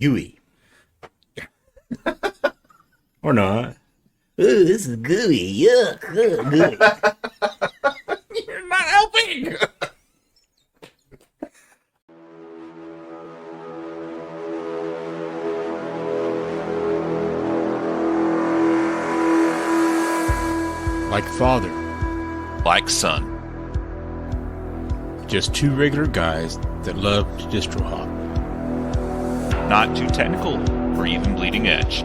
Gooey. Or not. Ooh, this is gooey. Yuck, gooey. You're not helping! Like father. Like son. Just two regular guys that love to distro hop. Not too technical or even bleeding edge.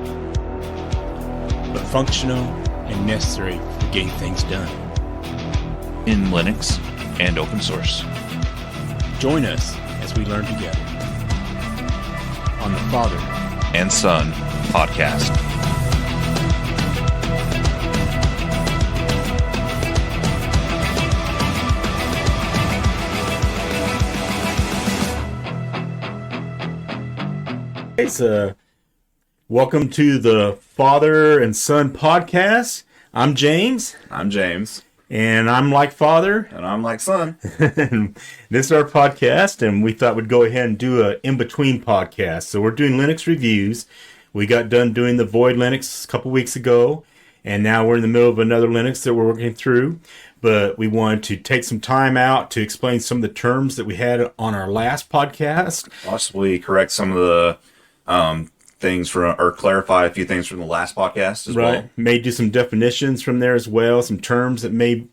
But functional and necessary for getting things done. In Linux and open source. Join us as we learn together. On the Father and Son podcast. Hey, so welcome to the Father and Son podcast. I'm James. I'm James. And I'm like father. And I'm like son. And this is our podcast, and we thought we'd go ahead and do a in-between podcast. So we're doing Linux reviews. We got done doing the Void Linux a couple weeks ago, and now we're in the middle of another Linux that we're working through. But we wanted to take some time out to explain some of the terms that we had on our last podcast. Possibly correct some of the things from, or clarify a few things from the last podcast as well. May do some definitions from there as well, some terms that may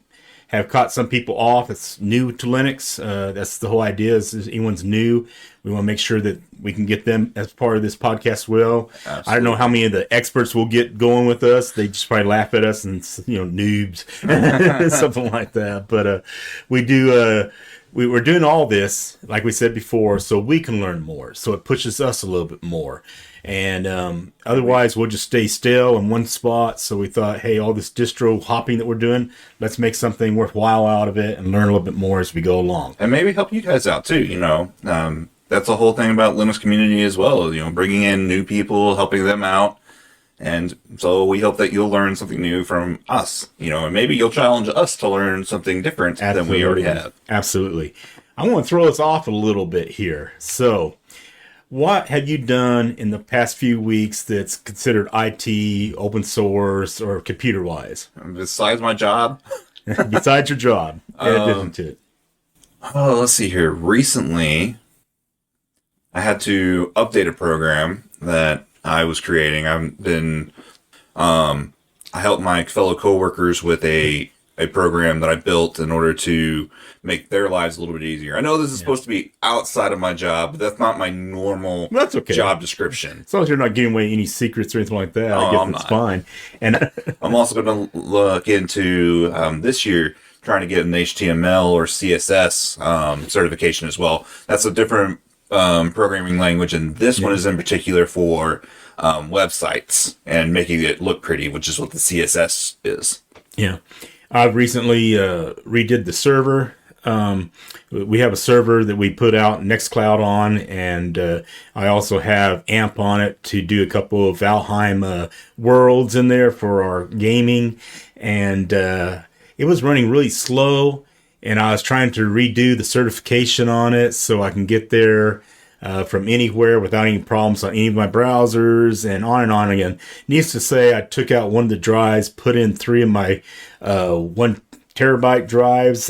have caught some people off. It's new to Linux. That's the whole idea. Is anyone's new, we want to make sure that we can get them as part of this podcast as well. Absolutely. I don't know how many of the experts will get going with us. They just probably laugh at us and, noobs, something like that. But we do... we're doing all this, like we said before, so we can learn more. So it pushes us a little bit more. And otherwise, we'll just stay still in one spot. So we thought, hey, all this distro hopping that we're doing, let's make something worthwhile out of it and learn a little bit more as we go along. And maybe help you guys out too, That's the whole thing about Linux community as well, bringing in new people, helping them out. And so we hope that you'll learn something new from us, and maybe you'll challenge us to learn something different than we already have. Absolutely. I want to throw us off a little bit here. So what have you done in the past few weeks that's considered IT, open source, or computer-wise? Besides my job? Besides your job. To it. Oh, let's see here. Recently, I had to update a program that I was creating. I helped my fellow coworkers with a program that I built in order to make their lives a little bit easier. I know this is supposed to be outside of my job, but that's not my normal job description. As long as you're not giving away any secrets or anything like that, I guess it's fine. And I'm also going to look into this year trying to get an HTML or CSS certification as well. That's a different programming language, and this one is in particular for websites and making it look pretty, which is what the CSS is. Yeah. I've recently redid the server. We have a server that we put out Nextcloud on, and I also have AMP on it to do a couple of Valheim worlds in there for our gaming. And it was running really slow, and I was trying to redo the certification on it so I can get there from anywhere without any problems on any of my browsers, and on again. Needless to say, I took out one of the drives, put in 3 of my 1 terabyte drives,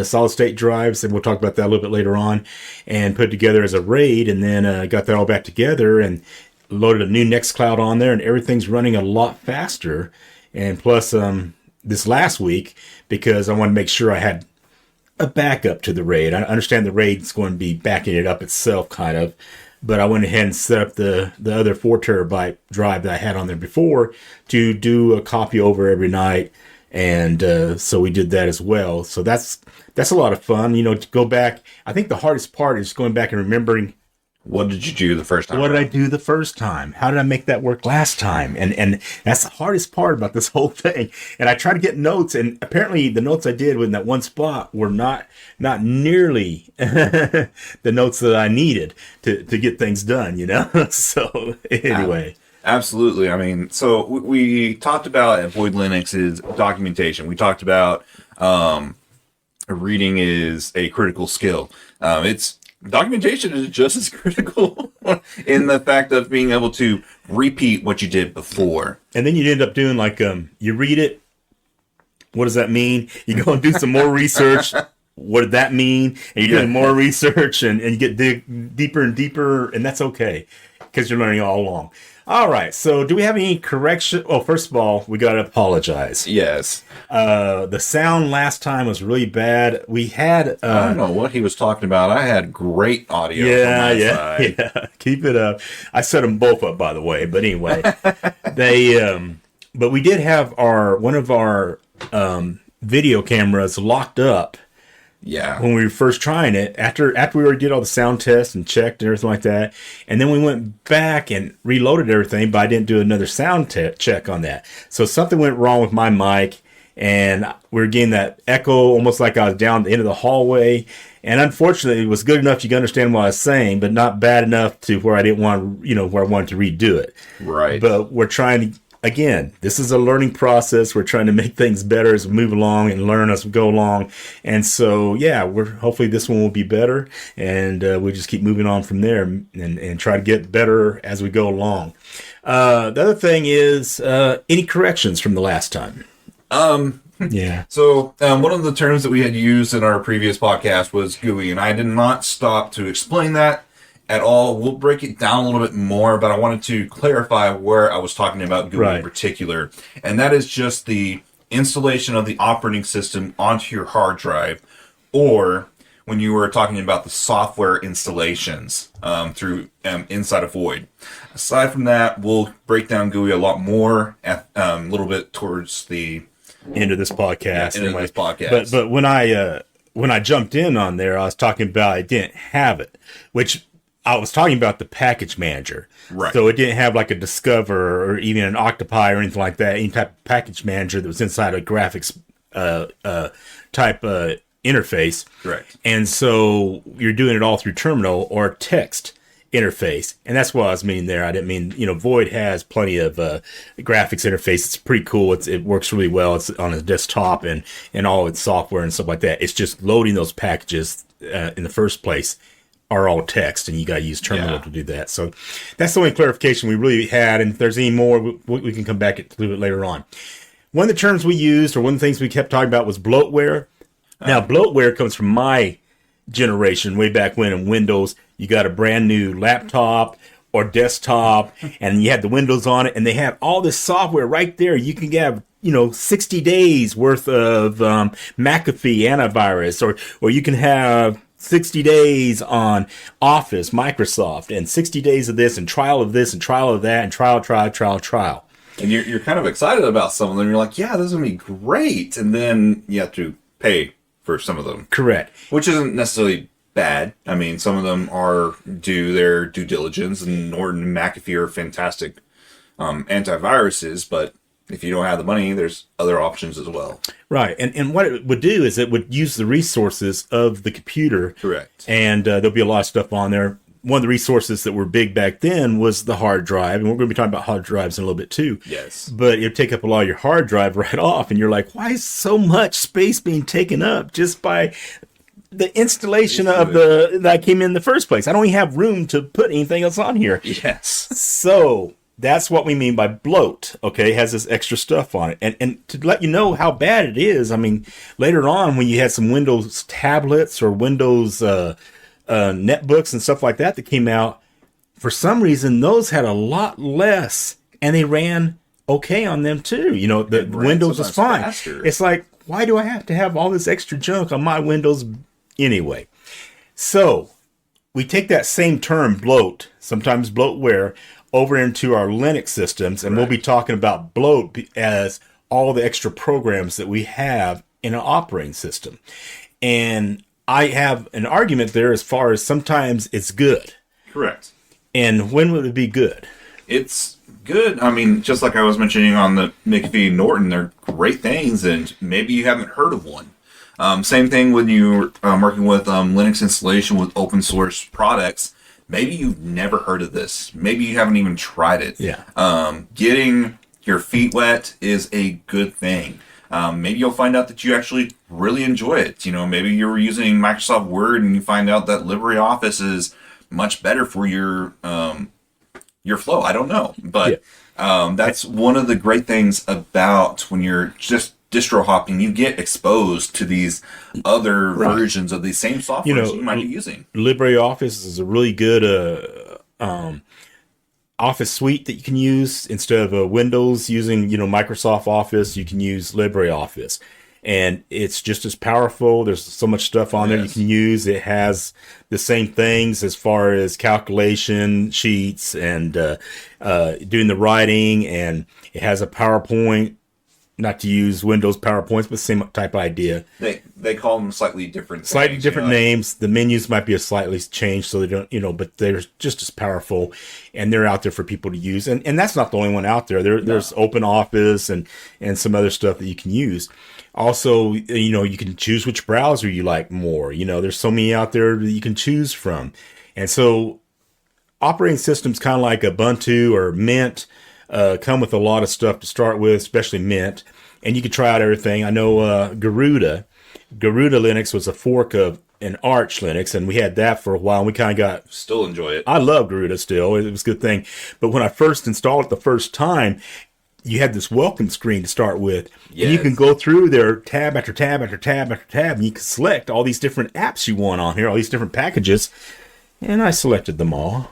solid state drives, and we'll talk about that a little bit later on, and put it together as a RAID, and then got that all back together and loaded a new Nextcloud on there, and everything's running a lot faster. And plus, this last week, because I wanted to make sure I had a backup to the RAID. I understand the RAID's going to be backing it up itself, kind of, but I went ahead and set up the other 4 terabyte drive that I had on there before to do a copy over every night, and so we did that as well. So that's a lot of fun, to go back. I think the hardest part is going back and remembering, what did you do the first time? What did I do the first time? How did I make that work last time? And that's the hardest part about this whole thing. And I try to get notes, and apparently the notes I did in that one spot were not nearly the notes that I needed to get things done, So anyway. Absolutely. I mean, so we talked about at Void Linux's documentation. We talked about reading is a critical skill. Documentation is just as critical in the fact of being able to repeat what you did before. And then you end up doing like, you read it. What does that mean? You go and do some more research. What did that mean? And you're doing more research and you get deeper and deeper, and that's okay because you're learning all along. All right. So do we have any correction? Oh, first of all, we got to apologize. Yes. The sound last time was really bad. We had... I don't know what he was talking about. I had great audio from my side. Yeah. Keep it up. I set them both up, by the way. But anyway, but we did have one of our video cameras locked up. Yeah. When we were first trying it, after we already did all the sound tests and checked and everything like that, and then we went back and reloaded everything, but I didn't do another sound check on that. So something went wrong with my mic, and we were getting that echo almost like I was down the end of the hallway. And unfortunately, it was good enough you can understand what I was saying, but not bad enough to where I didn't want, where I wanted to redo it. Right. But we're trying to. Again, this is a learning process. We're trying to make things better as we move along and learn as we go along. And so, yeah, hopefully this one will be better. And we'll just keep moving on from there and try to get better as we go along. The other thing is, any corrections from the last time? Yeah. So one of the terms that we had used in our previous podcast was Gooey, and I did not stop to explain that at all. We'll break it down a little bit more, but I wanted to clarify where I was talking about Gooey in particular. And that is just the installation of the operating system onto your hard drive, or when you were talking about the software installations through inside of Void. Aside from that, we'll break down Gooey a lot more at a little bit towards the end of this podcast. End of this podcast. But when I jumped in on there, I was talking about I didn't have it, which I was talking about the package manager. Right. So it didn't have like a Discover or even an Octopi or anything like that, any type of package manager that was inside a graphics type interface. Correct. And so you're doing it all through terminal or text interface. And that's what I was meaning there. I didn't mean, Void has plenty of graphics interface. It's pretty cool. It works really well. It's on a desktop and all its software and stuff like that. It's just loading those packages in the first place are all text, and you got to use terminal to do that. So that's the only clarification we really had. And if there's any more, we can come back to it later on. One of the terms we used, or one of the things we kept talking about, was bloatware. Now, bloatware comes from my generation, way back when in Windows. You got a brand new laptop or desktop, and you had the Windows on it, and they had all this software right there. You can get 60 days worth of McAfee antivirus, or you can have 60 days on Office, Microsoft, and 60 days of this, and trial of this, and trial of that, and trial. And you're kind of excited about some of them. You're like, yeah, this is going to be great. And then you have to pay for some of them. Correct. Which isn't necessarily bad. I mean, some of them do their due diligence, and Norton and McAfee are fantastic antiviruses, but if you don't have the money, there's other options as well. Right. And what it would do is it would use the resources of the computer. Correct. And there'll be a lot of stuff on there. One of the resources that were big back then was the hard drive. And we're going to be talking about hard drives in a little bit too. Yes. But it'll take up a lot of your hard drive right off. And you're like, why is so much space being taken up just by the installation of that came in the first place? I don't even have room to put anything else on here. Yes. So that's what we mean by bloat, okay? It has this extra stuff on it. And to let you know how bad it is, I mean, later on when you had some Windows tablets or Windows netbooks and stuff like that came out, for some reason, those had a lot less, and they ran okay on them too. The Windows was fine. Faster. It's like, why do I have to have all this extra junk on my Windows anyway? So we take that same term, bloat, sometimes bloatware, over into our Linux systems, and we'll be talking about bloat as all the extra programs that we have in an operating system. And I have an argument there as far as sometimes it's good. Correct. And when would it be good? It's good. I mean, just like I was mentioning on the McAfee and Norton, they're great things, and maybe you haven't heard of one. Same thing when you're working with Linux installation with open source products. Maybe you've never heard of this. Maybe you haven't even tried it. Yeah. Getting your feet wet is a good thing. Maybe you'll find out that you actually really enjoy it. Maybe you're using Microsoft Word and you find out that LibreOffice is much better for your flow. I don't know, but that's one of the great things about when you're just distro hopping. You get exposed to these other versions of these same software you might be using. LibreOffice is a really good Office suite that you can use instead of Windows using, Microsoft Office. You can use LibreOffice, and it's just as powerful. There's so much stuff on there you can use. It has the same things as far as calculation sheets and doing the writing, and it has a PowerPoint. Not to use Windows PowerPoints, but same type of idea. They call them slightly different names. The menus might be a slightly changed, so they don't, but they're just as powerful, and they're out there for people to use. And that's not the only one out there. There's Open Office and some other stuff that you can use. Also, you can choose which browser you like more. There's so many out there that you can choose from. And so operating systems kind of like Ubuntu or Mint come with a lot of stuff to start with, especially Mint, and you can try out everything. I know Garuda Linux was a fork of an Arch Linux, and we had that for a while, and we kind of still enjoy it. I love Garuda still. It was a good thing. But when I first installed it the first time, you had this welcome screen to start with. Yes. And you can go through there tab after tab after tab after tab, and you can select all these different apps you want on here, all these different packages, and I selected them all.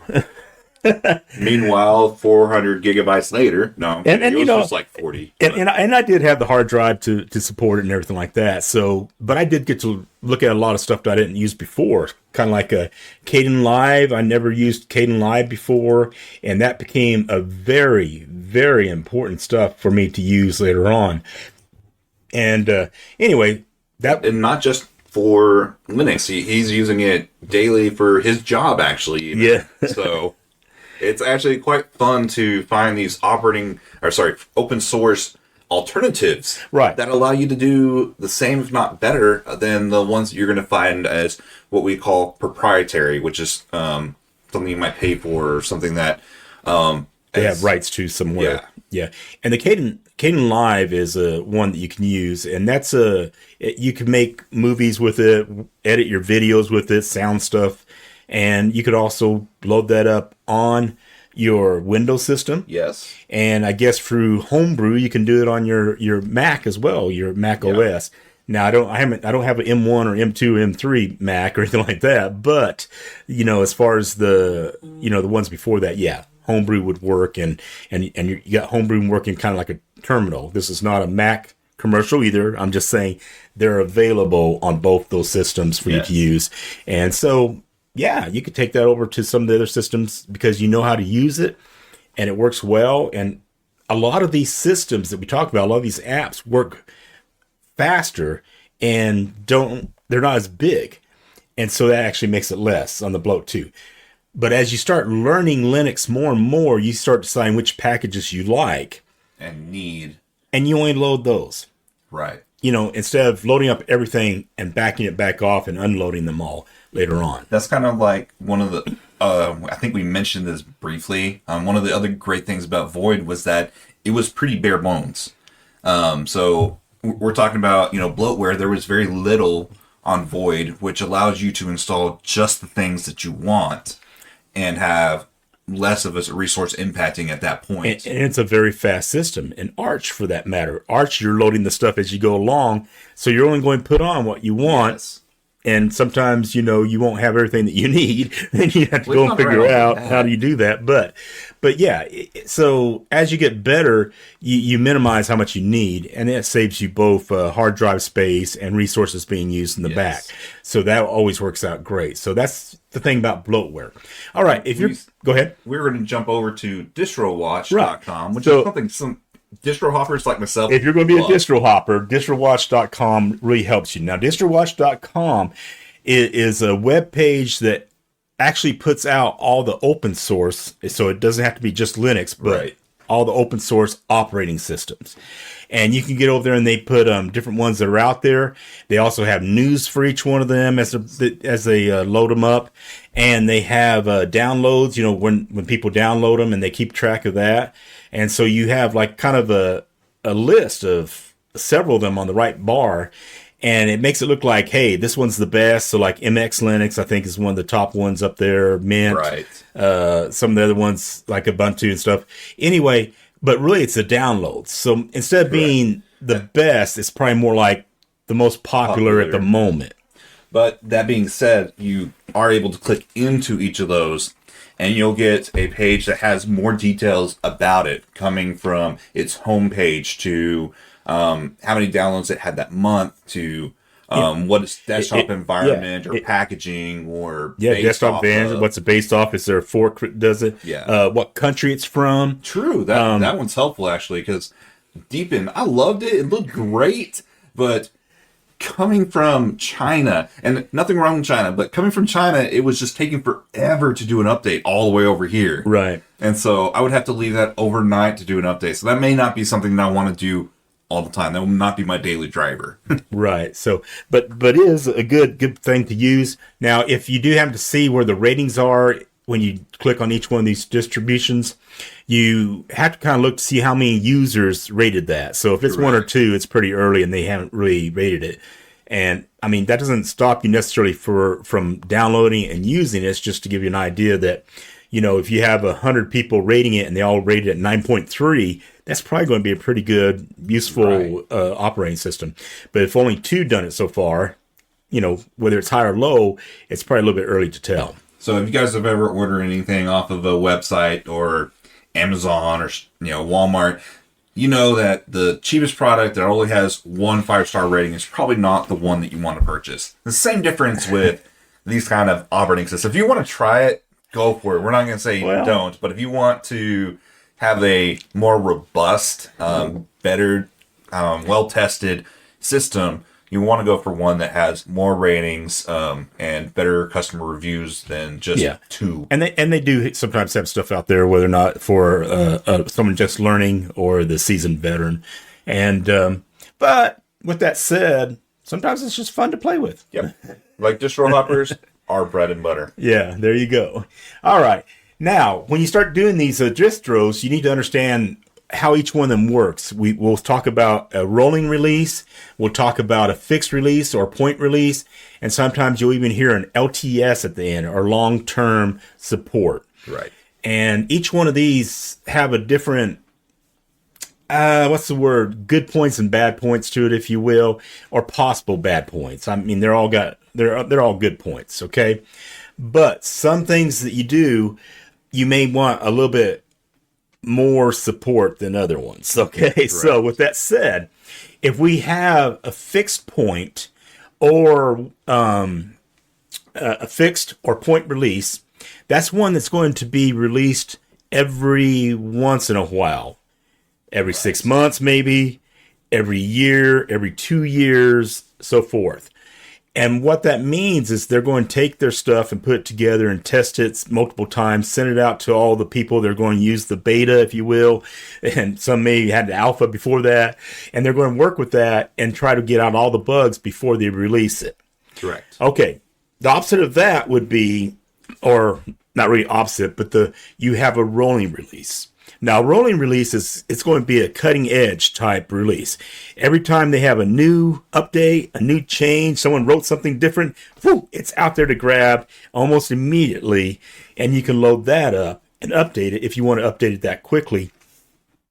Meanwhile, 400 gigabytes later, it was just like 40. And I did have the hard drive to support it and everything like that. So, but I did get to look at a lot of stuff that I didn't use before, kind of like a Kdenlive. I never used Kdenlive before, and that became a very, very important stuff for me to use later on. And anyway, and not just for Linux, he's using it daily for his job, actually. Yeah. So. It's actually quite fun to find these open source alternatives that allow you to do the same, if not better, than the ones that you're going to find as what we call proprietary, which is something you might pay for, or something that they have rights to somewhere. Yeah. And the Kdenlive is one that you can use, and that's you can make movies with it, edit your videos with it, sound stuff. And you could also load that up on your Windows system. Yes. And I guess through Homebrew, you can do it on your Mac as well, your Mac OS. Now I don't have an M1 or M2, M3 Mac or anything like that, but as far as the the ones before that, Homebrew would work, and you got Homebrew working kind of like a terminal. This is not a Mac commercial either. I'm just saying they're available on both those systems for you to use. And so you could take that over to some of the other systems because you know how to use it and it works well. And a lot of these systems that we talk about, a lot of these apps work faster and they're not as big. And so that actually makes it less on the Bloat too. But as you start learning Linux more and more, you start deciding which packages you like and need. And you only load those. Right. Instead of loading up everything and backing it back off and unloading them all later on. That's kind of like one of the, I think we mentioned this briefly. One of the other great things about Void was that it was pretty bare bones. So we're talking about, Bloatware. There was very little on Void, which allows you to install just the things that you want and have less of a resource impacting at that point. And it's a very fast system. And Arch, for that matter. Arch, you're loading the stuff as you go along, so you're only going to put on what you want. Yes. And sometimes, you won't have everything that you need, and you have to go and figure out how do you do that. But yeah, so as you get better, you minimize how much you need, and it saves you both hard drive space and resources being used in the back. So that always works out great. So that's the thing about Bloatware. All right, go ahead. We're going to jump over to Distrowatch.com, which is something some distro hoppers like myself. If you're going to be a distro hopper, Distrowatch.com really helps you. Now, Distrowatch.com is a web page that actually puts out all the open source, so it doesn't have to be just Linux, but all the open source operating systems. And you can get over there and they put different ones that are out there. They also have news for each one of them as they load them up. And they have downloads, when people download them, and they keep track of that. And so you have like kind of a list of several of them on the right bar. and it makes it look like, hey, this one's the best. So like MX Linux, I think, is one of the top ones up there. Mint, Right. some of the other ones like Ubuntu and stuff. Anyway, but really it's the downloads. So instead of being the best, it's probably more like the most popular at the moment. But that being said, you are able to click into each of those, and you'll get a page that has more details about it, coming from its homepage to how many downloads it had that month, to what its desktop environment or packaging or desktop environment. What's it based off? Is there a fork that does it? Yeah. What country it's from? True. That one's helpful actually, because I loved it. It looked great, but coming from China, and nothing wrong with China, but coming from China, it was just taking forever to do an update all the way over here. Right. And so I would have to leave that overnight to do an update. So that may not be something that I want to do all the time. That will not be my daily driver. Right. So, but it is a good thing to use. Now, if you do happen to see where the ratings are when you click on each one of these distributions, you have to kind of look to see how many users rated that. So if it's one or two, it's pretty early and they haven't really rated it. And I mean, that doesn't stop you necessarily from downloading and using it. It's just to give you an idea that, you know, if you have 100 people rating it and they all rated it at 9.3, that's probably going to be a pretty good, useful operating system. But if only 2 done it so far, you know, whether it's high or low, it's probably a little bit early to tell. So if you guys have ever ordered anything off of a website or Amazon or, you know, Walmart, you know that the cheapest product that only has 1 5-star rating is probably not the one that you want to purchase. The same difference with these kind of operating systems. If you want to try it, go for it. We're not going to say don't, but if you want to have a more robust, better, well-tested system, you want to go for one that has more ratings and better customer reviews than just 2. And they do sometimes have stuff out there, whether or not for someone just learning or the seasoned veteran. And but with that said, sometimes it's just fun to play with. Yep, like distro hoppers are bread and butter. Yeah, there you go. All right, now when you start doing these distros, you need to understand how each one of them works. We'll talk about a rolling release. We'll talk about a fixed release or point release. And sometimes you'll even hear an LTS at the end, or long-term support. Right. And each one of these have a different, good points and bad points to it, if you will, or possible bad points. I mean, they're all good points. Okay. But some things that you do, you may want a little bit more support than other ones. Okay. So with that said, if we have a fixed point or a fixed or point release, that's one that's going to be released every once in a while, every 6 months, maybe every year, every 2 years, so forth. And what that means is they're going to take their stuff and put it together and test it multiple times, send it out to all the people. They're going to use the beta, if you will, and some may have had the alpha before that. And they're going to work with that and try to get out all the bugs before they release it. Correct. Okay. The opposite of that would be, or not really opposite, but you have a rolling release. Now, rolling release it's going to be a cutting edge type release. Every time they have a new update, a new change, someone wrote something different, it's out there to grab almost immediately, and you can load that up and update it if you want to update it that quickly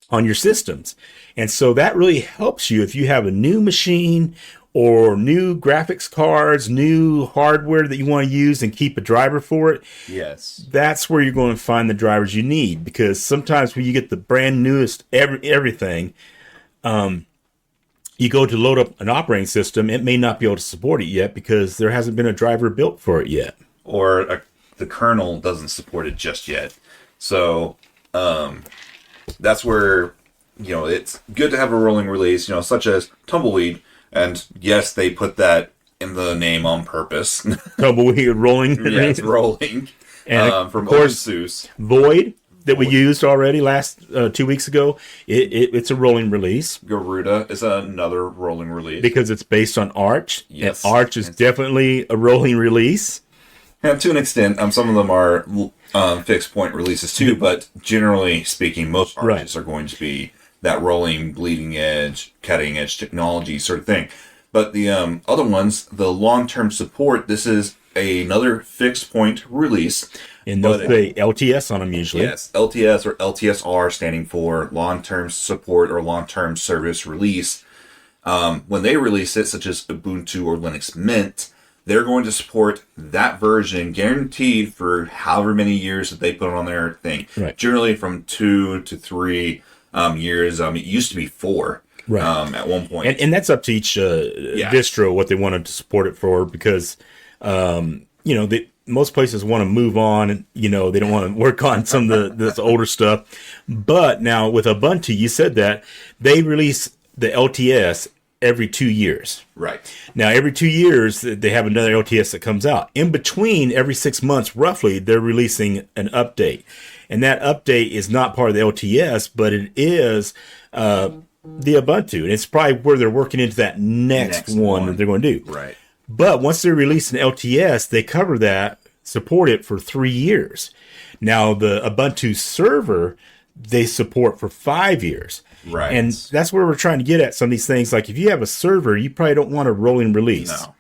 on your systems. And so that really helps you if you have a new machine or new graphics cards, new hardware that you want to use and keep a driver for it. Yes. That's where you're going to find the drivers you need, because sometimes when you get the brand newest everything, you go to load up an operating system, it may not be able to support it yet because there hasn't been a driver built for it yet. Or the kernel doesn't support it just yet. So that's where, you know, it's good to have a rolling release, you know, such as Tumbleweed. And yes, they put that in the name on purpose. Tumbleweed rolling. Yeah, it's rolling. And from of course, OpenSUSE. Void that we used already last 2 weeks ago. It's a rolling release. Garuda is another rolling release because it's based on Arch. Yes, and Arch is definitely a rolling release. And to an extent, some of them are fixed point releases too. But generally speaking, most Arches are going to be that rolling, bleeding edge, cutting edge technology sort of thing. But the other ones, the long-term support, this is another fixed point release. And they'll say LTS on them usually. Yes, LTS or LTSR standing for long-term support or long-term service release. When they release it, such as Ubuntu or Linux Mint, they're going to support that version guaranteed for however many years that they put on their thing. Right. Generally from 2 to 3 years. It used to be 4 at one point. And that's up to each distro what they wanted to support it for, because most places want to move on, and they don't want to work on some of this older stuff. But now with Ubuntu, you said that they release the LTS every 2 years. Right. Now, every 2 years, they have another LTS that comes out. In between, every 6 months, roughly, they're releasing an update. And that update is not part of the LTS, but it is the Ubuntu. And it's probably where they're working into that next one that they're going to do. Right. But once they release an LTS, they cover that, support it for 3 years. Now, the Ubuntu server, they support for 5 years. Right. And that's where we're trying to get at some of these things. Like if you have a server, you probably don't want a rolling release. No.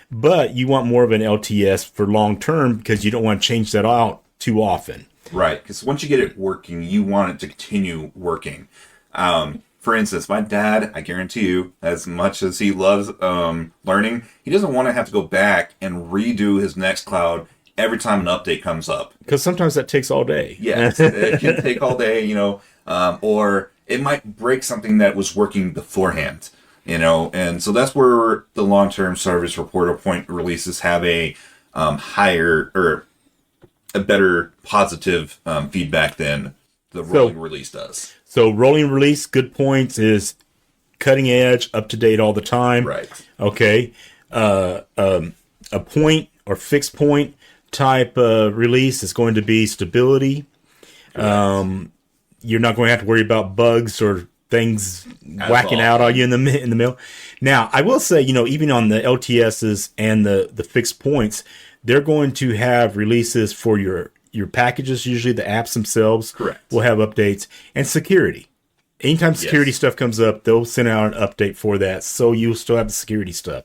But you want more of an LTS for long term because you don't want to change that out too often. Right. Because once you get it working, you want it to continue working. For instance, my dad, I guarantee you, as much as he loves learning, he doesn't want to have to go back and redo his Nextcloud every time an update comes up. Because sometimes that takes all day. Yes, it can take all day, or it might break something that was working beforehand, and so that's where the long-term service report or point releases have a higher or a better positive feedback than the rolling release does. So rolling release, good points, is cutting edge, up to date all the time. Right. Okay. A point or fixed point type release is going to be stability. You're not going to have to worry about bugs or things whacking out on you in the middle. Now, I will say, even on the LTSs and the fixed points, they're going to have releases for your packages. Usually the apps themselves will have updates, and security. Anytime security stuff comes up, they'll send out an update for that. So you'll still have the security stuff.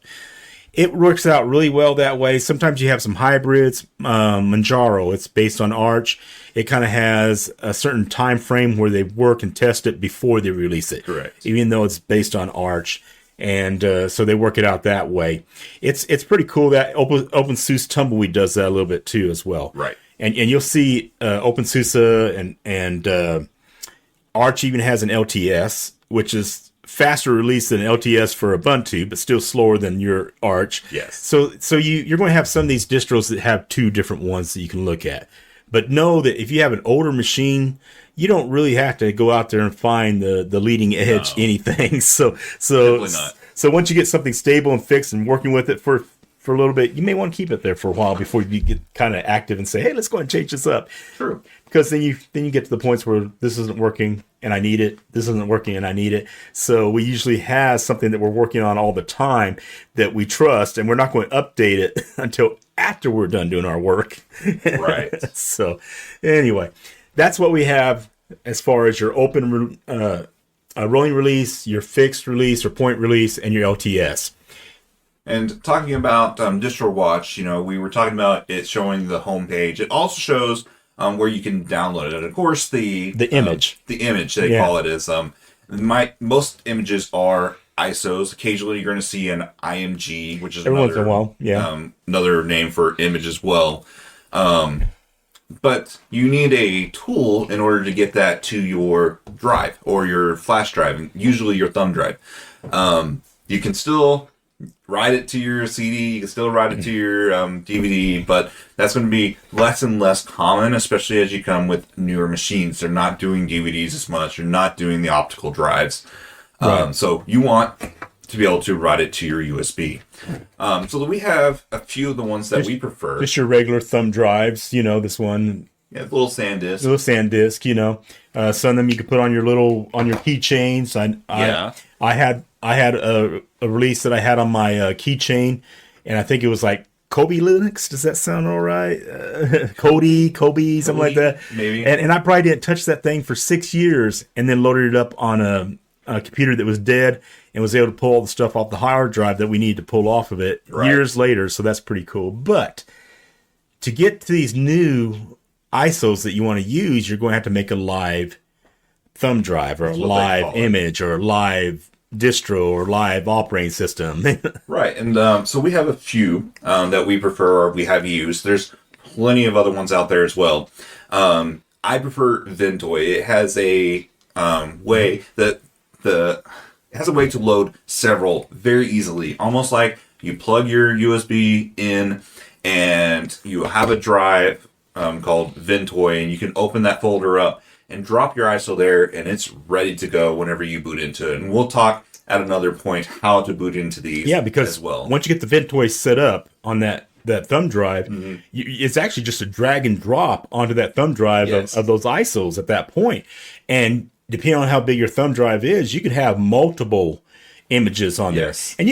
It works out really well that way. Sometimes you have some hybrids. Manjaro, it's based on Arch. It kind of has a certain time frame where they work and test it before they release it. Correct. Even though it's based on Arch. And so they work it out that way. It's pretty cool that OpenSUSE Tumbleweed does that a little bit too as well. Right. And you'll see OpenSUSE and Arch even has an LTS, which is faster release than LTS for Ubuntu, but still slower than your Arch. Yes. So you're going to have some of these distros that have two different ones that you can look at. But know that if you have an older machine, you don't really have to go out there and find the leading edge anything. So not. So once you get something stable and fixed and working with it for a little bit, you may want to keep it there for a while before you get kind of active and say, hey, let's go and change this up. True. Because then you get to the points where this isn't working and I need it. This isn't working and I need it. So we usually have something that we're working on all the time that we trust, and we're not going to update it until after we're done doing our work. Right. So anyway, that's what we have as far as your open rolling release, your fixed release or point release, and your LTS. And talking about Distrowatch, we were talking about it showing the homepage. It also shows where you can download it. And of course, the image. The image, they call it, is most images are ISOs. Occasionally, you're going to see an IMG, which is every once in a while, another name for image as well. But you need a tool in order to get that to your drive or your flash drive, usually your thumb drive. You can still write it to your CD, you can still write it to your DVD, but that's going to be less and less common, especially as you come with newer machines. They're not doing DVDs as much. You're not doing the optical drives. Right. So you want to be able to write it to your USB. So we have a few of the ones that we prefer. Just your regular thumb drives, this one. Yeah, little SanDisk. Little SanDisk, some of them you could put on your keychains. I had a release that I had on my keychain, and I think it was like Kobe Linux. Does that sound all right? Kobe, something like that. Maybe. And I probably didn't touch that thing for 6 years, and then loaded it up on computer that was dead and was able to pull all the stuff off the hard drive that we needed to pull off of it years later. So that's pretty cool. But to get to these new ISOs that you want to use, you're going to have to make a live thumb drive or a live image or a live distro or live operating system. Right. And so we have a few that we prefer or we have used. There's plenty of other ones out there as well. I prefer Ventoy. It has a way that it has a way to load several very easily, almost like you plug your USB in and you have a drive called Ventoy, and you can open that folder up and drop your ISO there, and it's ready to go whenever you boot into it. And we'll talk at another point how to boot into these because as well. Once you get the Ventoy set up on that thumb drive, it's actually just a drag and drop onto that thumb drive of those ISOs at that point. And depending on how big your thumb drive is, you could have multiple images on there. And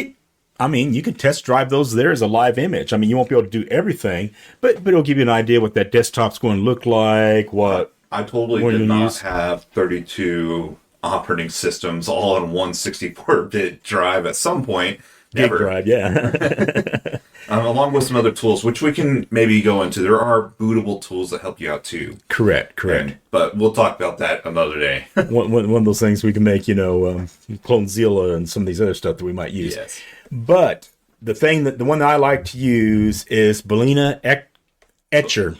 you can test drive those there as a live image. I mean, you won't be able to do everything, but it'll give you an idea what that desktop's going to look like. I totally did not have 32 operating systems all on one 64-bit drive at some point. Big drive, yeah. Along with some other tools, which we can maybe go into. There are bootable tools that help you out too. Correct. But we'll talk about that another day. one of those things we can make, Clonezilla and some of these other stuff that we might use. Yes. But the one that I like to use is Balena Etcher.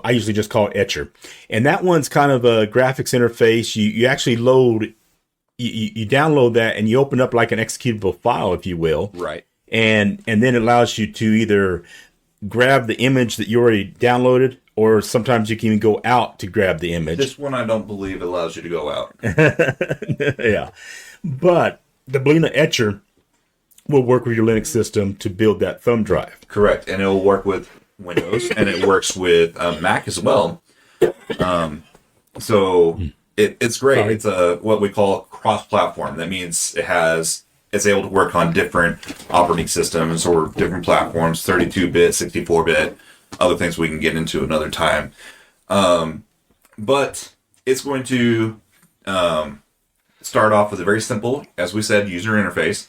I usually just call it Etcher. And that one's kind of a graphics interface. You actually load, you download that and you open up like an executable file, if you will. Right. And then it allows you to either grab the image that you already downloaded, or sometimes you can even go out to grab the image. This one I don't believe allows you to go out. Yeah. But the Balena Etcher will work with your Linux system to build that thumb drive. Correct. And it will work with Windows, and it works with Mac as well. So it's great. Sorry. It's what we call cross-platform. That means it's able to work on different operating systems or different platforms, 32-bit, 64-bit, other things we can get into another time. But it's going to start off with a very simple, as we said, user interface,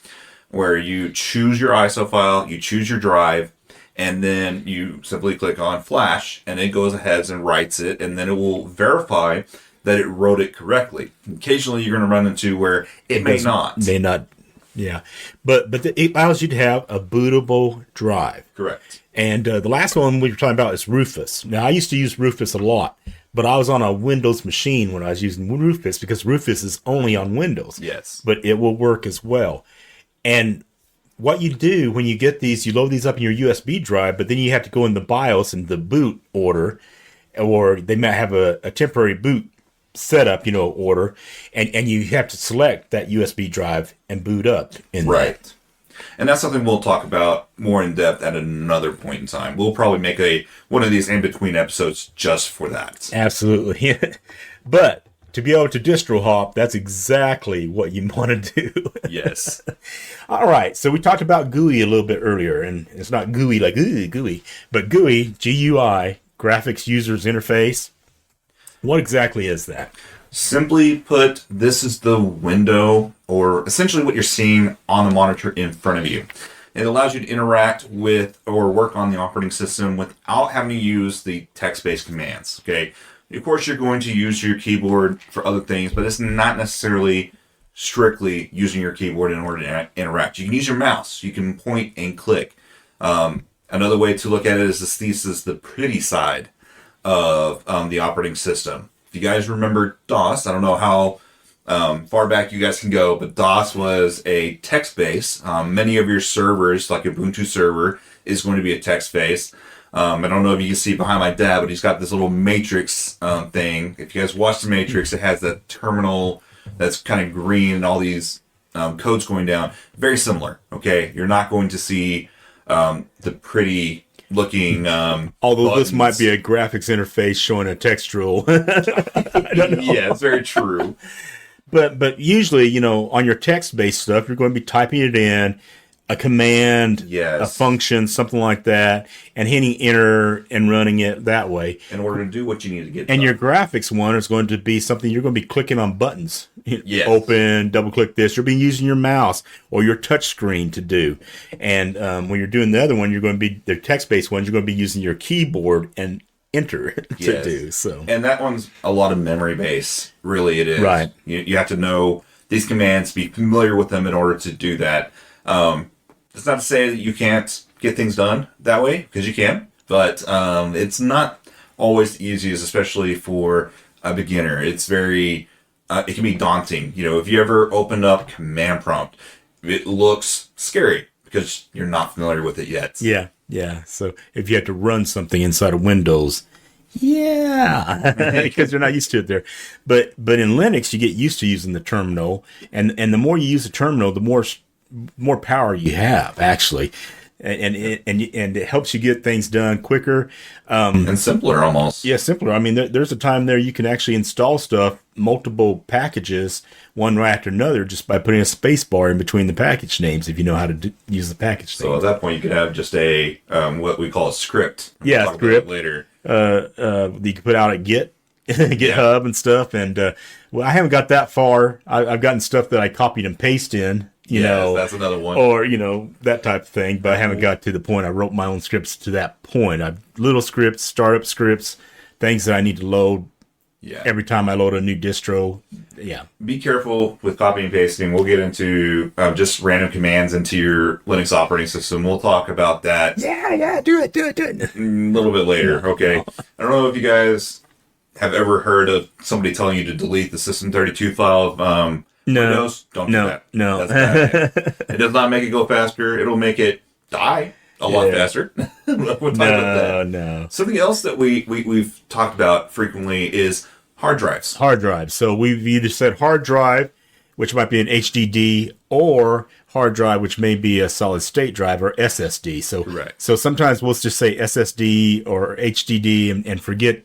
where you choose your ISO file, you choose your drive, and then you simply click on Flash, and it goes ahead and writes it, and then it will verify that it wrote it correctly. Occasionally, you're going to run into where it may not. Yeah. But it allows you to have a bootable drive. Correct. And the last one we were talking about is Rufus. Now, I used to use Rufus a lot, but I was on a Windows machine when I was using Rufus because Rufus is only on Windows. Yes. But it will work as well. And what you do when you get these, you load these up in your USB drive, but then you have to go in the BIOS and the boot order, or they might have a temporary boot setup, order, and you have to select that USB drive and boot up in right. That. And that's something we'll talk about more in depth at another point in time. We'll probably make one of these in-between episodes just for that. Absolutely. But to be able to distro hop, that's exactly what you want to do. Yes. All right. So we talked about Gooey a little bit earlier, and it's not Gooey like Gooey, but Gooey, GUI, Graphics Users Interface. What exactly is that? Simply put, this is the window, or essentially what you're seeing on the monitor in front of you. It allows you to interact with or work on the operating system without having to use the text-based commands. Okay. Of course, you're going to use your keyboard for other things, but it's not necessarily strictly using your keyboard in order to interact. You can use your mouse. You can point and click. Another way to look at it is this is the pretty side of the operating system. If you guys remember DOS, I don't know how far back you guys can go, but DOS was a text base. Many of your servers, like Ubuntu server, is going to be a text base. I don't know if you can see behind my dad, but he's got this little matrix thing. If you guys watch the matrix, it has that terminal that's kind of green and all these codes going down. Very similar, okay? You're not going to see the pretty looking although buttons. This might be a graphics interface showing a textual. I don't know. Yeah, it's very true. But usually, on your text-based stuff, you're going to be typing it in, a command, a function, something like that, and hitting enter and running it that way. In order to do what you need to get and done. Your graphics one is going to be something you're going to be clicking on buttons Yes. open, double click this. You're being using your mouse or your touch screen to do. And when you're doing the other one, you're going to be the text-based ones. You're going to be using your keyboard and enter to do. So, and that one's a lot of memory base. Really, it is. Right. You have to know these commands, be familiar with them in order to do that. It's not to say that you can't get things done that way, because you can, but it's not always the easiest, especially for a beginner. It's very, it can be daunting. If you ever open up command prompt, it looks scary because you're not familiar with it yet. Yeah. So if you have to run something inside of Windows, because you're not used to it there. But in Linux, you get used to using the terminal, and the more you use the terminal, the more power you have, actually. And it helps you get things done quicker. And simpler almost. Yeah, simpler. I mean, there's a time there you can actually install stuff, multiple packages, one right after another, just by putting a space bar in between the package names if you know how to use the package So name. at that point, you could have just a, what we call a script. Yeah, We'll script. later. You can put out at GitHub and stuff. And well, I haven't got that far. I've gotten stuff that I copied and pasted in. That's another one. Or, that type of thing, but I haven't got to the point. I wrote my own scripts to that point. Little scripts, startup scripts, things that I need to load every time I load a new distro. Yeah. Be careful with copying and pasting. We'll get into just random commands into your Linux operating system. We'll talk about that. Yeah, do it. A little bit later, okay? I don't know if you guys have ever heard of somebody telling you to delete the System32 file of Windows. Don't do that. No. It does not make it go faster. It'll make it die a lot faster. We'll talk about that. No. Something else that we've talked about frequently is hard drives. Hard drive. So we've either said hard drive, which might be an HDD, or hard drive, which may be a solid state drive, or SSD. So sometimes we'll just say SSD or HDD and forget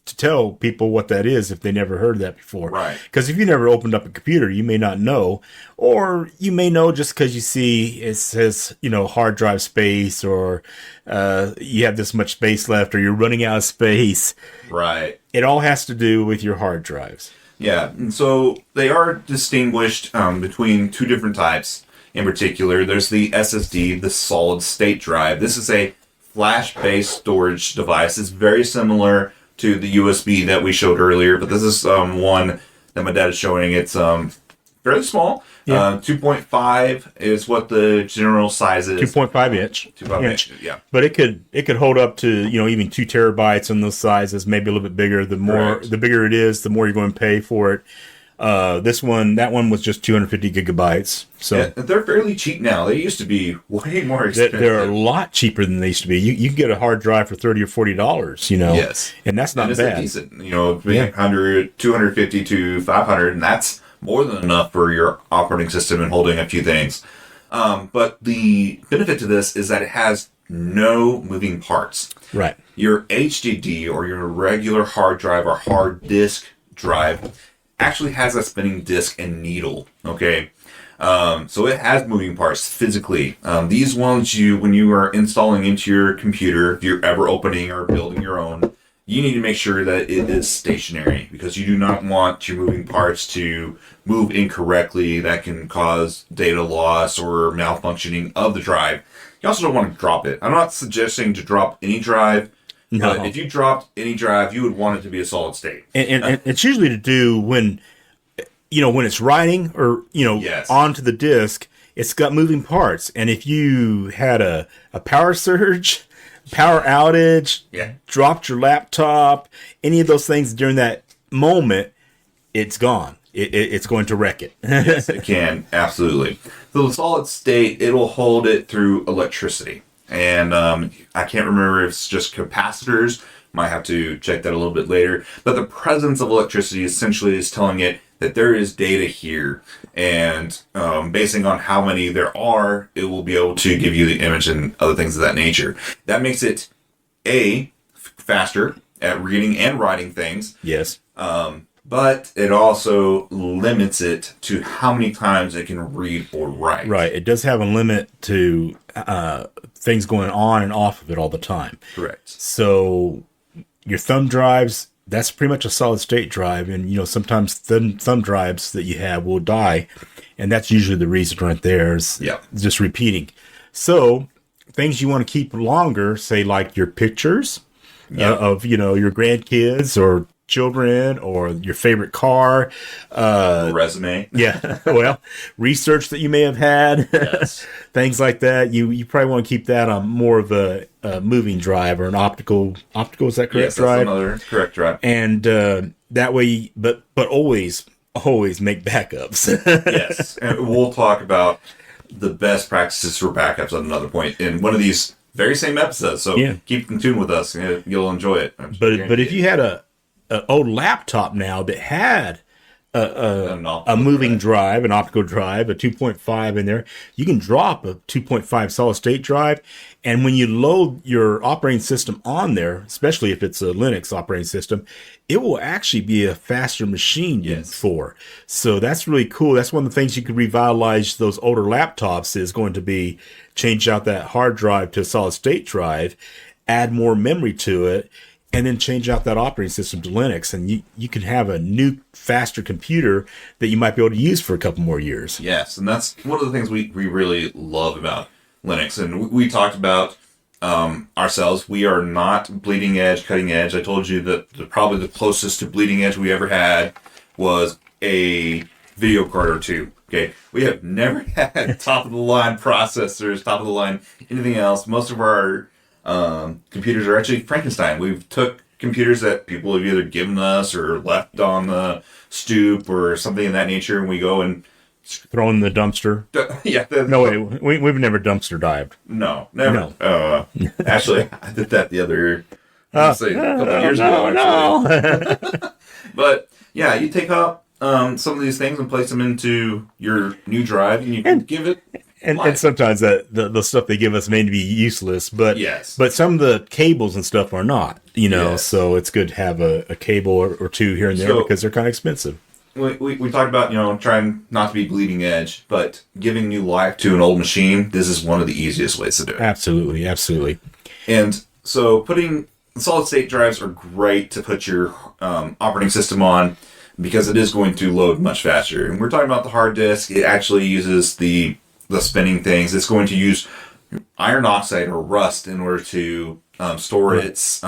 to tell people what that is if they never heard that before. Right. Because if you never opened up a computer, you may not know, or you may know just because you see it says, hard drive space, or you have this much space left, or you're running out of space. Right. It all has to do with your hard drives. Yeah. And so they are distinguished between two different types in particular. There's the SSD, the solid state drive. This is a flash-based storage device. It's very similar to the USB that we showed earlier, but this is one that my dad is showing. It's fairly small. 2.5 is what the general size is. 2.5 inch. 2.5 inch, yeah. But it could hold up to even 2 terabytes on those sizes, maybe a little bit bigger. The bigger it is, the more you're going to pay for it. That one was just 250 gigabytes. So they're fairly cheap now. They used to be way more expensive. They're a lot cheaper than they used to be. You can get a hard drive for $30 or $40. Yes, and that's not bad. Decent. 100, 250 to 500, and that's more than enough for your operating system and holding a few things. But the benefit to this is that it has no moving parts. Right. Your HDD or your regular hard drive or hard disk drive actually has a spinning disk and needle. Okay. So it has moving parts physically. These ones when you are installing into your computer, if you're ever opening or building your own, you need to make sure that it is stationary, because you do not want your moving parts to move incorrectly. That can cause data loss or malfunctioning of the drive. You also don't want to drop it. I'm not suggesting to drop any drive. No. But if you dropped any drive, you would want it to be a solid state. And it's usually to do when it's writing or, Yes. onto the disk, it's got moving parts. And if you had a power surge, power outage, dropped your laptop, any of those things during that moment, it's gone. It's going to wreck it. Yes, it can. Absolutely. So the solid state, it'll hold it through electricity. And I can't remember if it's just capacitors. Might have to check that a little bit later. But the presence of electricity essentially is telling it that there is data here. And basing on how many there are, it will be able to give you the image and other things of that nature. That makes it, faster at reading and writing things. Yes. But it also limits it to how many times it can read or write. Right. It does have a limit to things going on and off of it all the time. Correct. So your thumb drives, that's pretty much a solid state drive. And, sometimes thumb drives that you have will die. And that's usually the reason right there is just repeating. So things you want to keep longer, say like your pictures of, your grandkids or children or your favorite car, resume. Yeah. Well, research that you may have had, Yes. Things like that. You probably want to keep that on more of a moving drive or an optical. Optical, is that correct? Yes, that's another correct drive. And that way, but always make backups. Yes, and we'll talk about the best practices for backups at another point in one of these very same episodes. So keep in tune with us; you'll enjoy it. But if you had an old laptop now that had a moving drive, an optical drive, a 2.5 in there, you can drop a 2.5 solid state drive. And when you load your operating system on there, especially if it's a Linux operating system, it will actually be a faster machine than before. So that's really cool. That's one of the things you could revitalize those older laptops is going to be change out that hard drive to a solid state drive, add more memory to it, and then change out that operating system to Linux, and you can have a new, faster computer that you might be able to use for a couple more years. Yes, and that's one of the things we really love about Linux. And we talked about ourselves. We are not bleeding edge, cutting edge. I told you that probably the closest to bleeding edge we ever had was a video card or two. Okay, we have never had top-of-the-line processors, top-of-the-line anything else. Most of our computers are actually Frankenstein. We've took computers that people have either given us or left on the stoop or something of that nature, and we go and throw in the dumpster. No way, we've never dumpster dived. No, never. No. Actually, I did that the other a couple of years ago. No. But yeah, you take up some of these things and place them into your new drive, and you can give it. And sometimes the stuff they give us may be useless, but but some of the cables and stuff are not, so it's good to have a cable or two here and there because they're kind of expensive. We talked about, trying not to be bleeding edge, but giving new life to an old machine, this is one of the easiest ways to do it. Absolutely, absolutely. And so putting solid state drives are great to put your operating system on because it is going to load much faster. And we're talking about the hard disk. It actually uses the spinning things. It's going to use iron oxide or rust in order to store its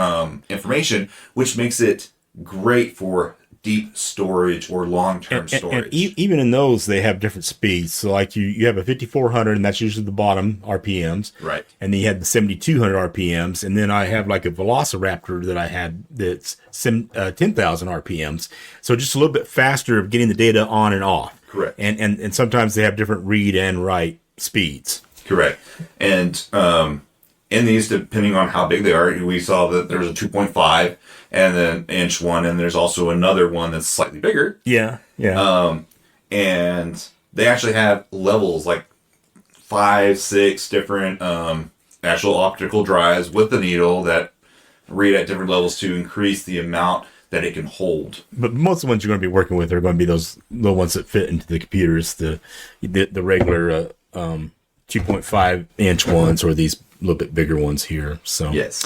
information, which makes it great for deep storage or long-term storage. And even in those, they have different speeds. So like you have a 5400, and that's usually the bottom RPMs. Right. And then you have the 7200 RPMs. And then I have like a Velociraptor that I had that's 10,000 RPMs. So just a little bit faster of getting the data on and off. Correct. And sometimes they have different read and write speeds. Correct. And in these, depending on how big they are, we saw that there's a 2.5 and then inch one, and there's also another one that's slightly bigger. Yeah. And they actually have levels, like 5, 6 different actual optical drives with the needle that read at different levels to increase the amount that it can hold. But most of the ones you're going to be working with are going to be those little ones that fit into the computers, the regular 2.5 inch ones, or these little bit bigger ones here. So yes,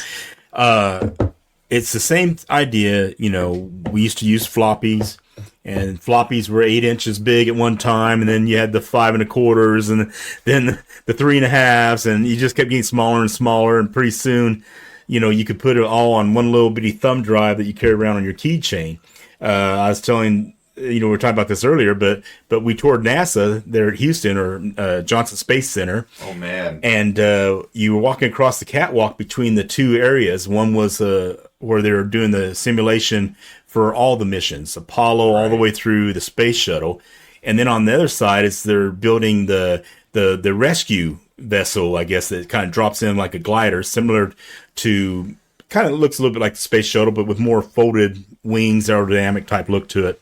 it's the same idea. We used to use floppies, and floppies were 8 inches big at one time, and then you had the 5 1/4s, and then the 3 1/2s, and you just kept getting smaller and smaller, and pretty soon, you could put it all on one little bitty thumb drive that you carry around on your keychain. I was telling, we were talking about this earlier, but we toured NASA there at Houston, or Johnson Space Center. Oh, man. And you were walking across the catwalk between the two areas. One was where they were doing the simulation for all the missions, Apollo all the way through the space shuttle. And then on the other side is they're building the rescue vessel, I guess, that kind of drops in like a glider, similar to, kind of looks a little bit like the space shuttle, but with more folded wings, aerodynamic type look to it.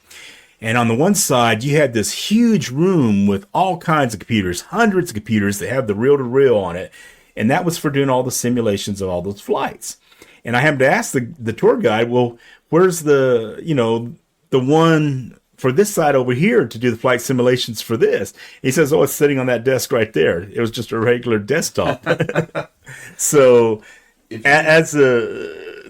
And on the one side, you had this huge room with all kinds of computers, hundreds of computers that have the reel-to-reel on it. And that was for doing all the simulations of all those flights. And I happened to ask the tour guide, well, where's the one for this side over here to do the flight simulations for this? He says, oh, it's sitting on that desk right there. It was just a regular desktop. So as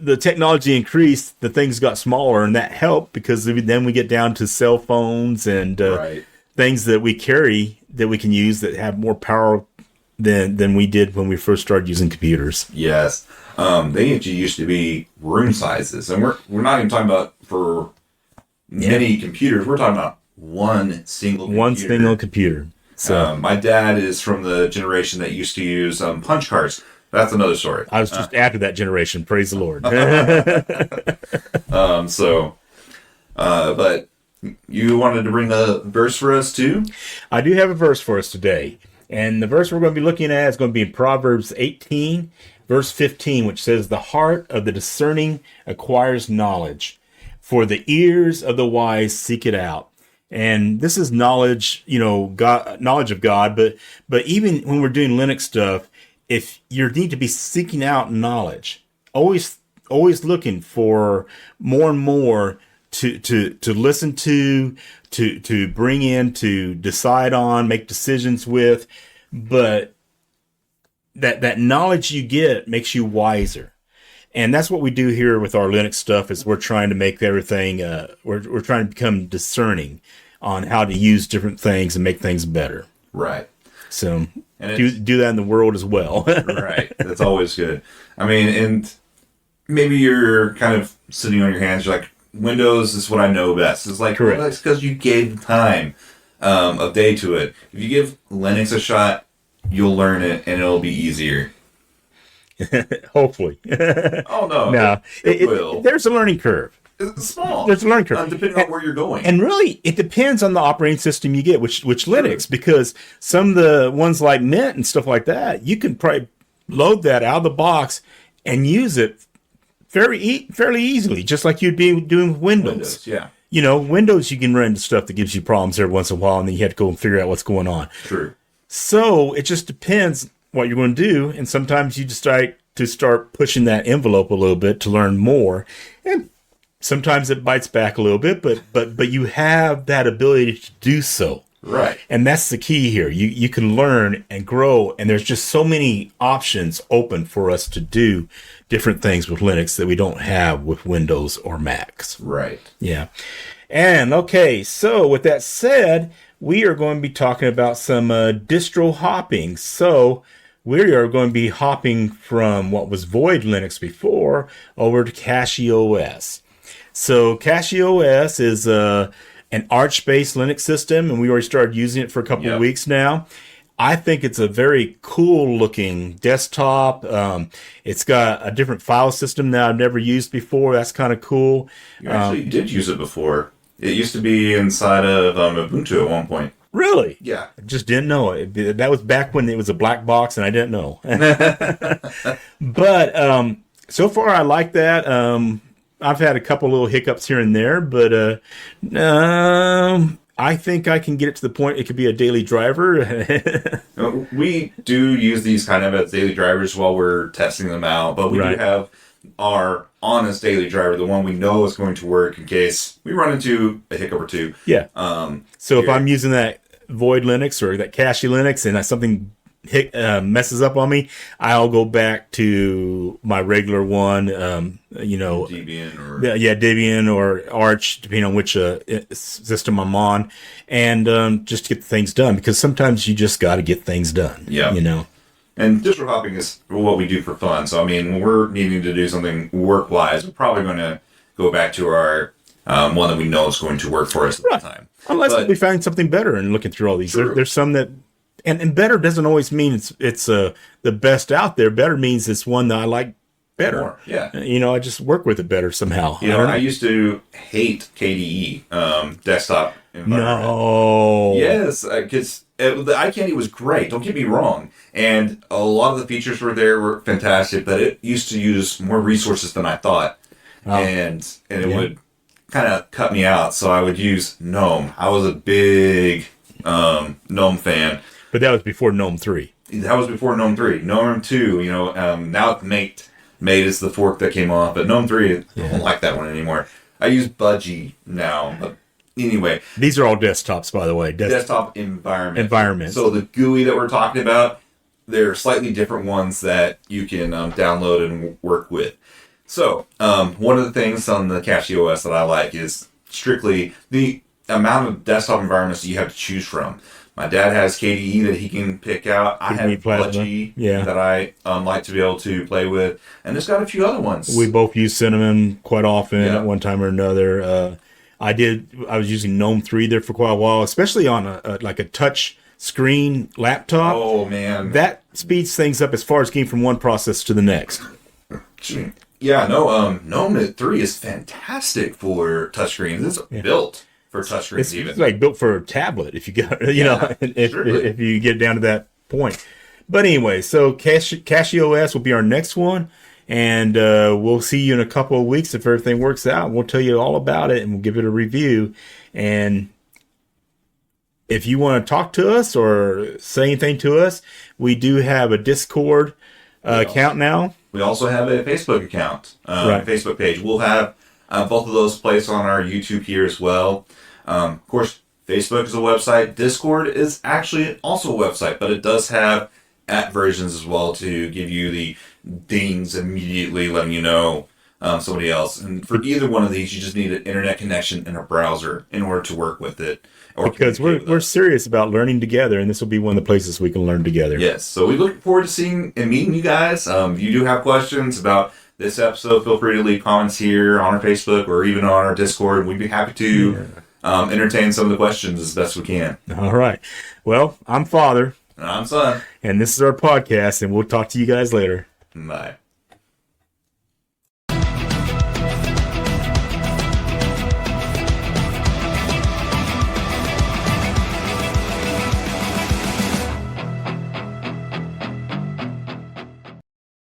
the technology increased, the things got smaller, and that helped because then we get down to cell phones and Right. things that we carry that we can use that have more power than we did when we first started using computers. Yes. They actually used to be room sizes, and we're not even talking about for many computers. We're talking about one single computer. So my dad is from the generation that used to use punch cards. That's another story. I was just after that generation. Praise the Lord. But you wanted to bring a verse for us too? I do have a verse for us today. And the verse we're going to be looking at is going to be in Proverbs 18, verse 15, which says, "The heart of the discerning acquires knowledge, for the ears of the wise seek it out." And this is knowledge, knowledge of God. But even when we're doing Linux stuff, if you need to be seeking out knowledge, always looking for more and more to listen to bring in, to decide on, make decisions with, but that knowledge you get makes you wiser. And that's what we do here with our Linux stuff, is we're trying to make everything, we're trying to become discerning on how to use different things and make things better. Right. So do that in the world as well. Right. That's always good. I mean, and maybe you're kind of sitting on your hands, you're like, Windows is what I know best. It's like, correct. Well, it's because you gave the time of day to it. If you give Linux a shot, you'll learn it and it'll be easier. Hopefully. Oh, no. No, it will. There's a learning curve. It's small. There's a learning curve. Depending on where you're going. And really, it depends on the operating system you get, which Linux, because some of the ones like Mint and stuff like that, you can probably load that out of the box and use it fairly easily, just like you'd be doing with Windows. Yeah. Windows, you can run into stuff that gives you problems every once in a while, and then you have to go and figure out what's going on. True. So it just depends what you're going to do, and sometimes you decide to start pushing that envelope a little bit to learn more, and sometimes it bites back a little bit, but you have that ability to do so. Right. And that's the key here. You can learn and grow, and there's just so many options open for us to do different things with Linux that we don't have with Windows or Macs. Right. Yeah. And okay, so with that said, we are going to be talking about some distro hopping. So we are going to be hopping from what was Void Linux before over to CachyOS. So CachyOS is an Arch-based Linux system, and we already started using it for a couple of weeks now. I think it's a very cool-looking desktop. It's got a different file system that I've never used before. That's kind of cool. You actually did use it before. It used to be inside of Ubuntu at one point. Really? Yeah. I just didn't know it. That was back when it was a black box, and I didn't know. But so far, I like that. I've had a couple little hiccups here and there, but I think I can get it to the point it could be a daily driver. We do use these kind of as daily drivers while we're testing them out, but we do have our honest daily driver, the one we know is going to work in case we run into a hiccup or two. Yeah. So if I'm using that Void Linux or that Cachy Linux and something messes up on me, I'll go back to my regular one, Debian or Debian or Arch, depending on which system I'm on, and just get things done, because sometimes you just got to get things done. Yeah, And distro hopping is what we do for fun. So I mean, when we're needing to do something work-wise, we're probably going to go back to our one that we know is going to work for us at the time. Unless we find something better and looking through all these. There's some that. And better doesn't always mean it's the best out there. Better means it's one that I like better. More, yeah. I just work with it better somehow. I used to hate KDE desktop environment. No. Yes, because the iCandy was great. Don't get me wrong, and a lot of the features were fantastic. But it used to use more resources than I thought, and it would kind of cut me out. So I would use GNOME. I was a big GNOME fan. But that was before GNOME 3. That was before GNOME 3. GNOME 2, now it's Mate. Mate is the fork that came off, but GNOME 3, I don't like that one anymore. I use Budgie now. But anyway. These are all desktops, by the way. Desktop environments. So the Gooey that we're talking about, they're slightly different ones that you can download and work with. So, one of the things on the CachyOS that I like is strictly the amount of desktop environments that you have to choose from. My dad has KDE that he can pick out. I have Pledgy that I like to be able to play with. And there's got a few other ones. We both use Cinnamon quite often at one time or another. I was using GNOME 3 there for quite a while, especially on a touch screen laptop. Oh, man. That speeds things up as far as getting from one process to the next. Yeah, no, GNOME 3 is fantastic for touchscreens. It's built for touchscreens even. It's like built for a tablet if you got, if you get down to that point. But anyway, so CachyOS will be our next one. And we'll see you in a couple of weeks if everything works out. We'll tell you all about it and we'll give it a review. And if you want to talk to us or say anything to us, we do have a Discord account now. We also have a Facebook account, Facebook page. We'll have both of those placed on our YouTube here as well. Of course, Facebook is a website. Discord is actually also a website, but it does have app versions as well to give you the dings immediately, letting you know somebody else. And for either one of these, you just need an internet connection and a browser in order to work with it. Because we're serious about learning together, and this will be one of the places we can learn together. Yes, so we look forward to seeing and meeting you guys. If you do have questions about this episode, feel free to leave comments here on our Facebook or even on our Discord. We'd be happy to entertain some of the questions as best we can. All right. Well, I'm Father. And I'm Son. And this is our podcast, and we'll talk to you guys later. Bye.